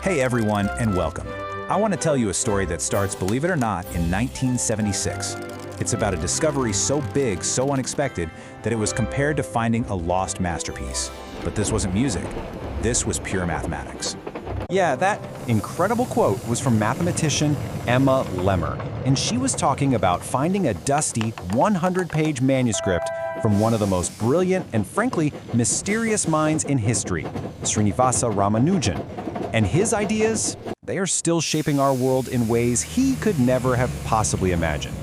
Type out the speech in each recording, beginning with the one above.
Hey everyone, and welcome. I want to tell you a story that starts, believe it or not, in 1976. It's about a discovery so big, so unexpected, that it was compared to finding a lost masterpiece. But this wasn't music. This was pure mathematics. Yeah, that incredible quote was from mathematician Emma Lemmer, and she was talking about finding a dusty 100-page manuscript from one of the most brilliant and frankly mysterious minds in history, Srinivasa Ramanujan. And his ideas, they are still shaping our world in ways he could never have possibly imagined.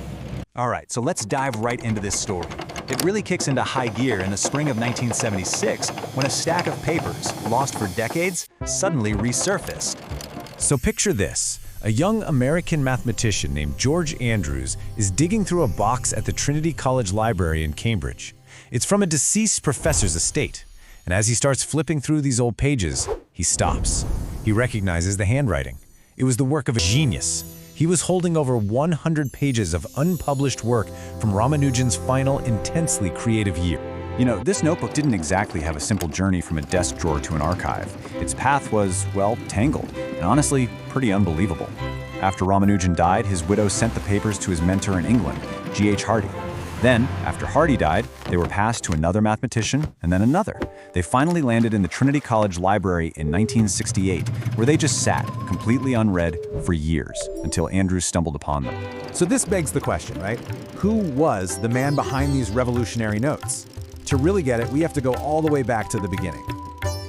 All right, so let's dive right into this story. It really kicks into high gear in the spring of 1976 when a stack of papers, lost for decades, suddenly resurfaced. So picture this. A young American mathematician named George Andrews is digging through a box at the Trinity College Library in Cambridge. It's from a deceased professor's estate. And as he starts flipping through these old pages, he stops. He recognizes the handwriting. It was the work of a genius. He was holding over 100 pages of unpublished work from Ramanujan's final intensely creative year. You know, this notebook didn't exactly have a simple journey from a desk drawer to an archive. Its path was, well, tangled, and honestly, pretty unbelievable. After Ramanujan died, his widow sent the papers to his mentor in England, G.H. Hardy. Then, after Hardy died, they were passed to another mathematician, and then another. They finally landed in the Trinity College Library in 1968, where they just sat, completely unread, for years, until Andrews stumbled upon them. So this begs the question, right? Who was the man behind these revolutionary notes? To really get it, we have to go all the way back to the beginning.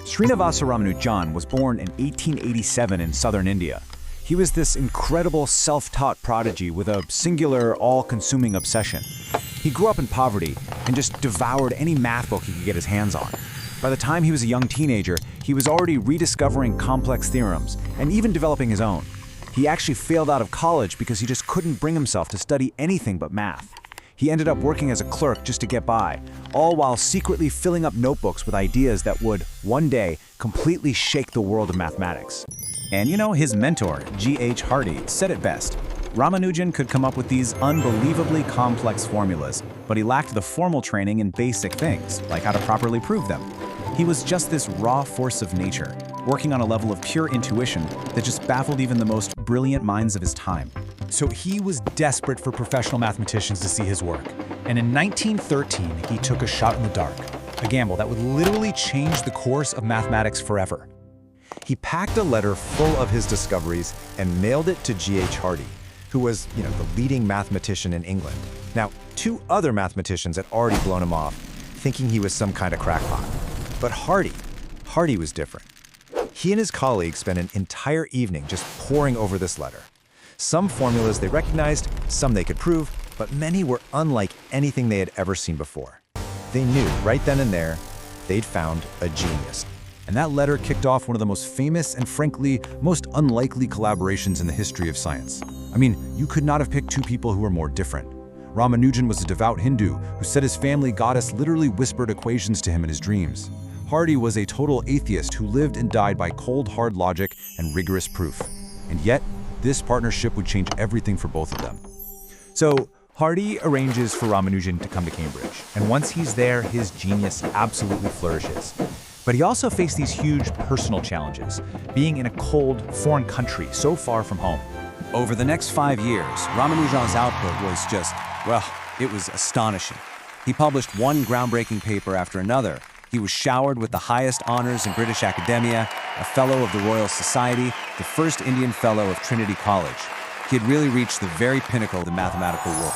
Srinivasa Ramanujan was born in 1887 in southern India. He was this incredible self-taught prodigy with a singular, all-consuming obsession. He grew up in poverty and just devoured any math book he could get his hands on. By the time he was a young teenager, he was already rediscovering complex theorems and even developing his own. He actually failed out of college because he just couldn't bring himself to study anything but math. He ended up working as a clerk just to get by, all while secretly filling up notebooks with ideas that would, one day, completely shake the world of mathematics. And you know, his mentor, G.H. Hardy, said it best. Ramanujan could come up with these unbelievably complex formulas, but he lacked the formal training in basic things, like how to properly prove them. He was just this raw force of nature, working on a level of pure intuition that just baffled even the most brilliant minds of his time. So he was desperate for professional mathematicians to see his work. And in 1913, he took a shot in the dark, a gamble that would literally change the course of mathematics forever. He packed a letter full of his discoveries and mailed it to G.H. Hardy, who was, the leading mathematician in England. Now, two other mathematicians had already blown him off, thinking he was some kind of crackpot. But Hardy was different. He and his colleagues spent an entire evening just poring over this letter. Some formulas they recognized, some they could prove, but many were unlike anything they had ever seen before. They knew right then and there they'd found a genius. And that letter kicked off one of the most famous and frankly, most unlikely collaborations in the history of science. I mean, you could not have picked two people who were more different. Ramanujan was a devout Hindu who said his family goddess literally whispered equations to him in his dreams. Hardy was a total atheist who lived and died by cold, hard logic and rigorous proof. And yet, this partnership would change everything for both of them. So, Hardy arranges for Ramanujan to come to Cambridge, and once he's there, his genius absolutely flourishes. But he also faced these huge personal challenges, being in a cold, foreign country so far from home. Over the next 5 years, Ramanujan's output was just, well, it was astonishing. He published one groundbreaking paper after another. He was showered with the highest honors in British academia, a Fellow of the Royal Society, the first Indian Fellow of Trinity College. He had really reached the very pinnacle of the mathematical world.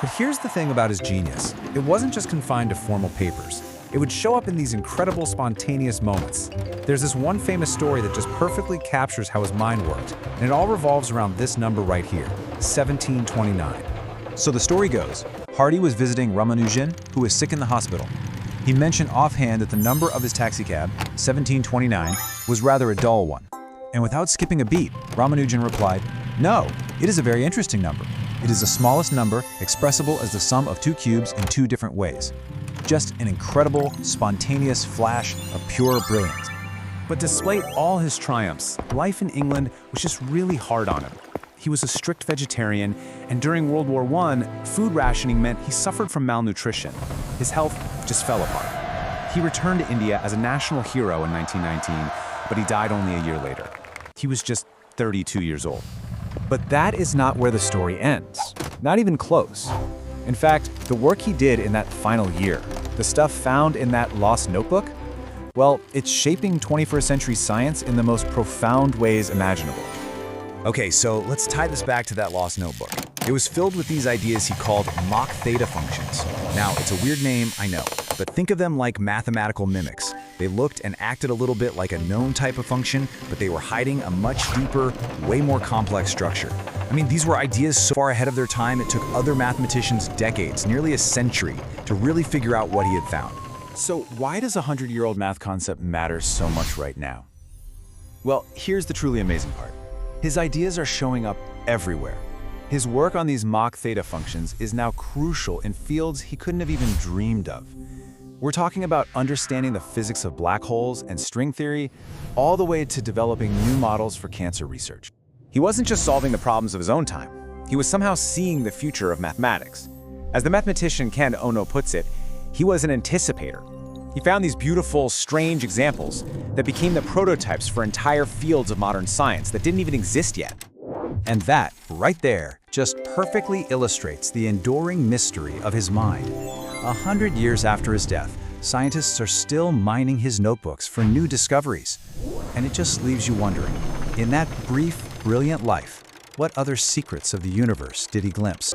But here's the thing about his genius. It wasn't just confined to formal papers. It would show up in these incredible spontaneous moments. There's this one famous story that just perfectly captures how his mind worked, and it all revolves around this number right here, 1729. So the story goes, Hardy was visiting Ramanujan, who was sick in the hospital. He mentioned offhand that the number of his taxicab, 1729, was rather a dull one. And without skipping a beat, Ramanujan replied, "No, it is a very interesting number. It is the smallest number expressible as the sum of two cubes in two different ways." Just an incredible, spontaneous flash of pure brilliance. But despite all his triumphs, life in England was just really hard on him. He was a strict vegetarian, and during World War I, food rationing meant he suffered from malnutrition. His health just fell apart. He returned to India as a national hero in 1919, but he died only a year later. He was just 32 years old. But that is not where the story ends. Not even close. In fact, the work he did in that final year, the stuff found in that lost notebook, well, it's shaping 21st century science in the most profound ways imaginable. Okay, so let's tie this back to that lost notebook. It was filled with these ideas he called Mach theta functions. Now, it's a weird name, I know, but think of them like mathematical mimics. They looked and acted a little bit like a known type of function, but they were hiding a much deeper, way more complex structure. I mean, these were ideas so far ahead of their time, it took other mathematicians decades, nearly a century, to really figure out what he had found. So why does a 100-year-old math concept matter so much right now? Well, here's the truly amazing part. His ideas are showing up everywhere. His work on these Mach theta functions is now crucial in fields he couldn't have even dreamed of. We're talking about understanding the physics of black holes and string theory, all the way to developing new models for cancer research. He wasn't just solving the problems of his own time. He was somehow seeing the future of mathematics. As the mathematician Ken Ono puts it, he was an anticipator. He found these beautiful, strange examples that became the prototypes for entire fields of modern science that didn't even exist yet. And that, right there, just perfectly illustrates the enduring mystery of his mind. 100 years after his death, scientists are still mining his notebooks for new discoveries. And it just leaves you wondering, in that brief, brilliant life, what other secrets of the universe did he glimpse?